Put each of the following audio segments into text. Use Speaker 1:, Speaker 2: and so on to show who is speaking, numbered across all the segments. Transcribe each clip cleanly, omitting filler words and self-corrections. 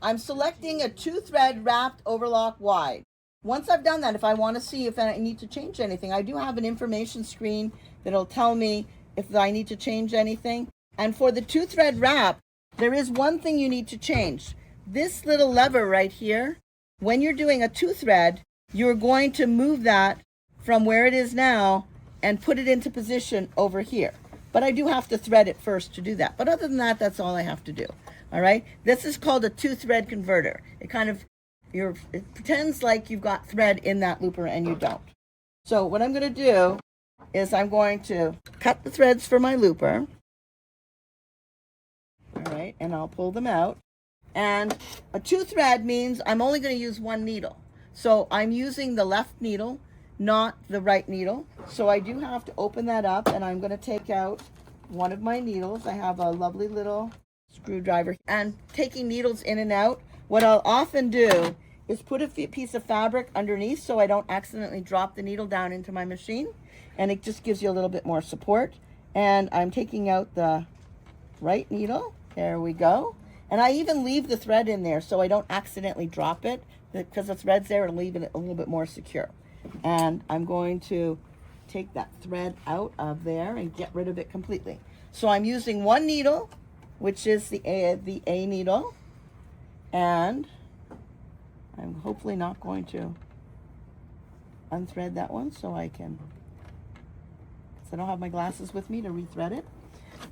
Speaker 1: I'm selecting a 2-thread wrapped overlock wide. Once I've done that, if I want to see if I need to change anything, I do have an information screen that'll tell me if I need to change anything. And for the 2-thread wrap, there is one thing you need to change. This little lever right here, when you're doing a 2-thread, you're going to move that from where it is now and put it into position over here. But I do have to thread it first to do that. But other than that, that's all I have to do. All right. This is called a 2-thread converter. It kind of, it pretends like you've got thread in that looper and you don't. So what I'm going to do is I'm going to cut the threads for my looper. All right. And I'll pull them out. And a 2-thread means I'm only going to use one needle. So I'm using the left needle, not the right needle. So I do have to open that up, and I'm going to take out one of my needles. I have a lovely little screwdriver. And taking needles in and out, what I'll often do is put a piece of fabric underneath so I don't accidentally drop the needle down into my machine. And it just gives you a little bit more support. And I'm taking out the right needle. There we go. And I even leave the thread in there so I don't accidentally drop it, because the thread's there and leave it a little bit more secure. And I'm going to take that thread out of there and get rid of it completely. So I'm using one needle, which is the A needle, and I'm hopefully not going to unthread that one so I can, because I don't have my glasses with me to rethread it.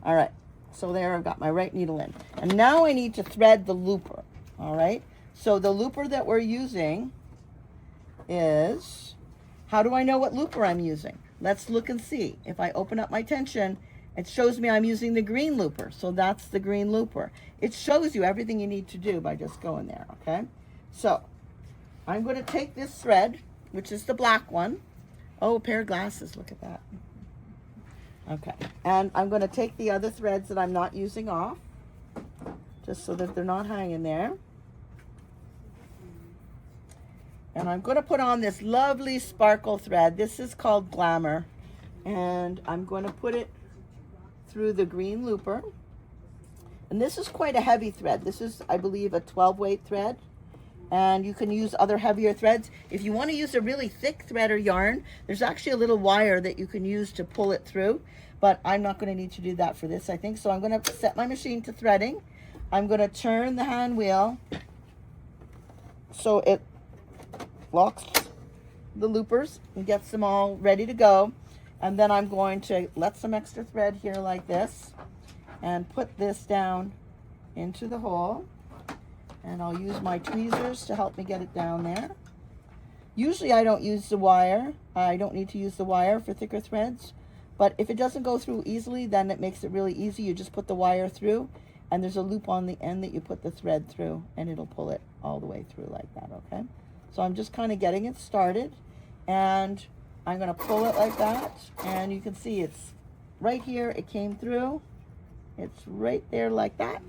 Speaker 1: All right. So there, I've got my right needle in. And now I need to thread the looper, all right? So the looper that we're using is, how do I know what looper I'm using? Let's look and see. If I open up my tension, it shows me I'm using the green looper. So that's the green looper. It shows you everything you need to do by just going there, okay? So I'm going to take this thread, which is the black one. Oh, a pair of glasses, look at that. Okay, and I'm going to take the other threads that I'm not using off, just so that they're not hanging there. And I'm going to put on this lovely sparkle thread. This is called Glamour. And I'm going to put it through the green looper. And this is quite a heavy thread. This is, I believe, a 12-weight thread. And you can use other heavier threads. If you want to use a really thick thread or yarn, there's actually a little wire that you can use to pull it through. But I'm not going to need to do that for this, I think. So I'm going to set my machine to threading. I'm going to turn the hand wheel so it locks the loopers and gets them all ready to go. And then I'm going to let some extra thread here like this and put this down into the hole. And I'll use my tweezers to help me get it down there. Usually I don't use the wire. I don't need to use the wire for thicker threads. But if it doesn't go through easily, then it makes it really easy. You just put the wire through, and there's a loop on the end that you put the thread through, and it'll pull it all the way through like that, okay? So I'm just kind of getting it started, and I'm going to pull it like that. And you can see it's right here. It came through. It's right there like that.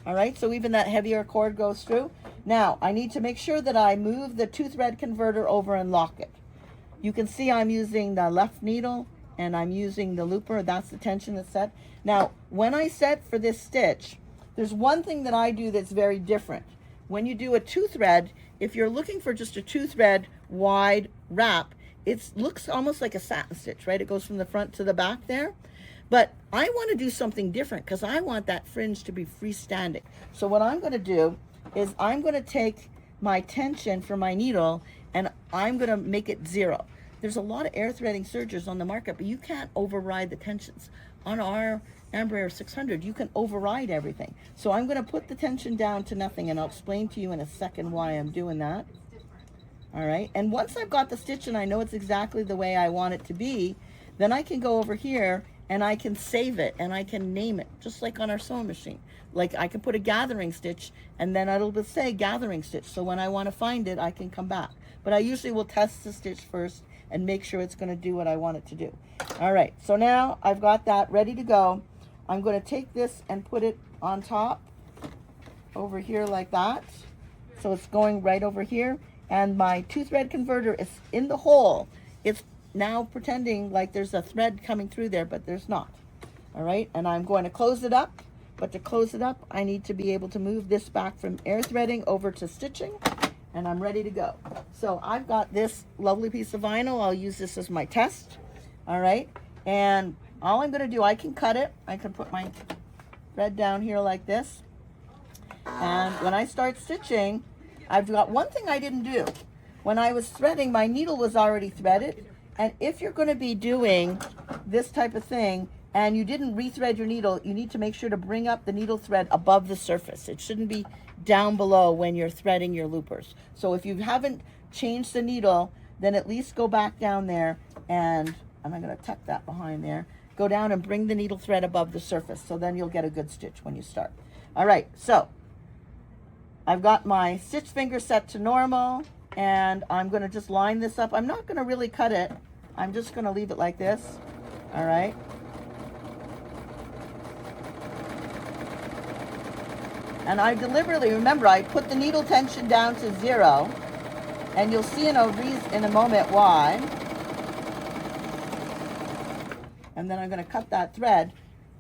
Speaker 1: All right, so even that heavier cord goes through. Now, I need to make sure that I move the 2-thread converter over and lock it. You can see I'm using the left needle and I'm using the looper. That's the tension that's set. Now, when I set for this stitch, there's one thing that I do that's very different. When you do a 2-thread, if you're looking for just a 2-thread wide wrap, it looks almost like a satin stitch, right? It goes from the front to the back there. But I want to do something different because I want that fringe to be freestanding. So what I'm going to do is I'm going to take my tension for my needle and I'm going to make it 0. There's a lot of air threading sergers on the market, but you can't override the tensions. On our Amber Air 600, you can override everything. So I'm going to put the tension down to nothing, and I'll explain to you in a second why I'm doing that. All right, and once I've got the stitch and I know it's exactly the way I want it to be, then I can go over here and I can save it and I can name it, just like on our sewing machine. Like I can put a gathering stitch and then it'll say gathering stitch. So when I want to find it, I can come back. But I usually will test the stitch first and make sure it's going to do what I want it to do. All right, so now I've got that ready to go. I'm going to take this and put it on top over here like that. So it's going right over here. And my 2-thread converter is in the hole. It's now pretending like there's a thread coming through there, but there's not. All right, and I'm going to close it up But to close it up, I need to be able to move this back from air threading over to stitching, and I'm ready to go. So I've got this lovely piece of vinyl. I'll use this as my test. All right, and all I'm going to do, I can cut it. I can put my thread down here like this. And when I start stitching, I've got one thing I didn't do. When I was threading, my needle was already threaded. And if you're going to be doing this type of thing and you didn't rethread your needle, you need to make sure to bring up the needle thread above the surface. It shouldn't be down below when you're threading your loopers. So if you haven't changed the needle, then at least go back down there and I'm going to tuck that behind there. Go down and bring the needle thread above the surface. So then you'll get a good stitch when you start. All right, so I've got my stitch finger set to normal, and I'm going to just line this up. I'm not going to really cut it. I'm just going to leave it like this. All right. And I deliberately, remember, I put the needle tension down to 0, and you'll see in a moment why. And then I'm going to cut that thread.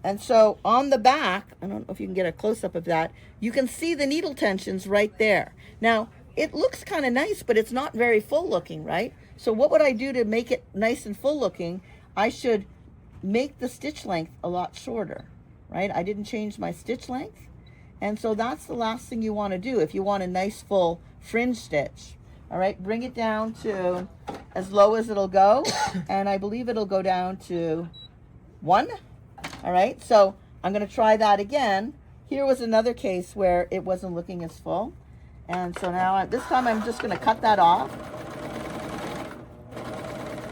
Speaker 1: And so on the back, I don't know if you can get a close-up of that, you can see the needle tensions right there. Now, it looks kind of nice, but it's not very full-looking, right? So what would I do to make it nice and full-looking? I should make the stitch length a lot shorter, right? I didn't change my stitch length. And so that's the last thing you want to do if you want a nice full fringe stitch. All right, bring it down to as low as it'll go. And I believe it'll go down to 1. All right, so I'm going to try that again. Here was another case where it wasn't looking as full. And so now this time I'm just going to cut that off.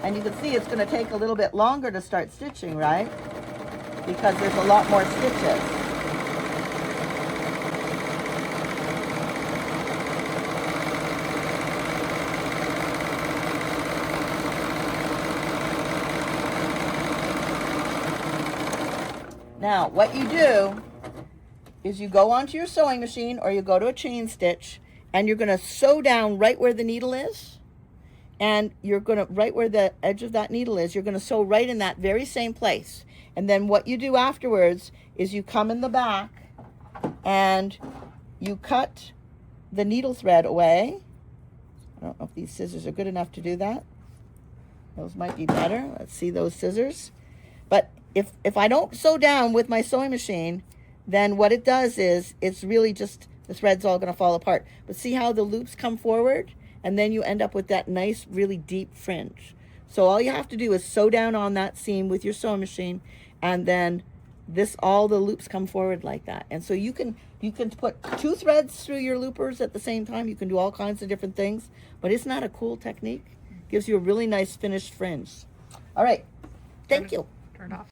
Speaker 1: And you can see it's going to take a little bit longer to start stitching, right? Because there's a lot more stitches. Now, what you do is you go onto your sewing machine or you go to a chain stitch and you're going to sew down right where the needle is. And you're going to, right where the edge of that needle is, you're going to sew right in that very same place. And then what you do afterwards is you come in the back and you cut the needle thread away. I don't know if these scissors are good enough to do that. Those might be better. Let's see those scissors. But if I don't sew down with my sewing machine, then what it does is it's really just, the thread's all going to fall apart. But see how the loops come forward? And then you end up with that nice, really deep fringe. So all you have to do is sew down on that seam with your sewing machine, and then all the loops come forward like that. And so you can put 2 threads through your loopers at the same time. You can do all kinds of different things. But isn't that a cool technique? Gives you a really nice finished fringe. All right. Thank you.
Speaker 2: Turn it off.